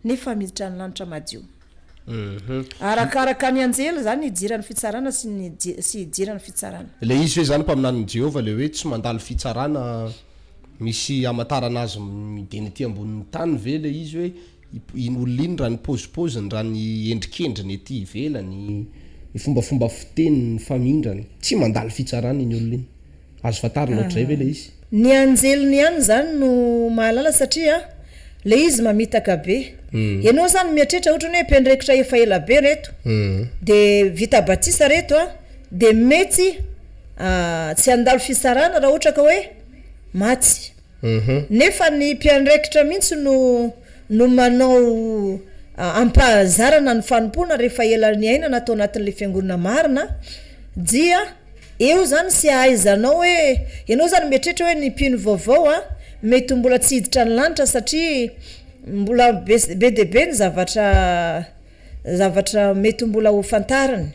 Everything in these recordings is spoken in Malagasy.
nefa miditra ny lanitra madio. Arakaraka ny anjely zany idiran'ny fitsarana sy idiran'ny fitsarana. Le izy hoe zany mpaminany Jehova le hoe tsy mandalo fitsarana misy amatarana azy mideny ambonin'ny tany ve le izy hoe in'olona iny raha ny pozipoziny raha ny endrikendriny ety ivelany ny fombafomba fiteny famindrany tsy mandalo fitsarana iny olona iny azo fatarina ohatr'izay ve le izy. Ny anjeliny ihany zany no mahalala satria le izy mamitaka be. Ianao zany mieritreritra ohatra hoe mpiandraikitra efa ela be reto de vita batisa reto de mety tsy andalo fitsarana raha ohatra ka hoe maty. Nefa ny mpiandraikitra mihitsy no manao ampahazarana ny fanompona rehefa ela ny aina natao anatin'le fiangonana marina dia eo zany sy ahaizanao hoe ianao zany mieritreritra hoe ny mpino vaovao mety mbola tsy hiditra ny lanitra satria mbola be de be ny zavatra mety mbola ho fantariny.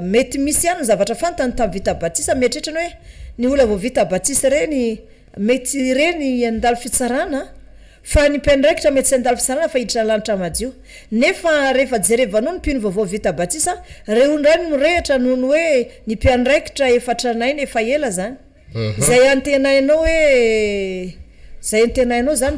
Mety misy ihany zavatra fantany tamin'ny vita batisa mieritreritra hoe ny olona vao vita batisa reny mety reny andalo fitsarana fa ny mpiandraikitra mety tsy andalo fitsarana fa hiditra ny lanitra madio. Nefa rehefa jerevanao ny mpino vaovao vita batisa reondrany mirehitra noho ny hoe ny mpiandraikitra efa tranainy efa ela zany. Zay antenainao hoe zay antenainao zany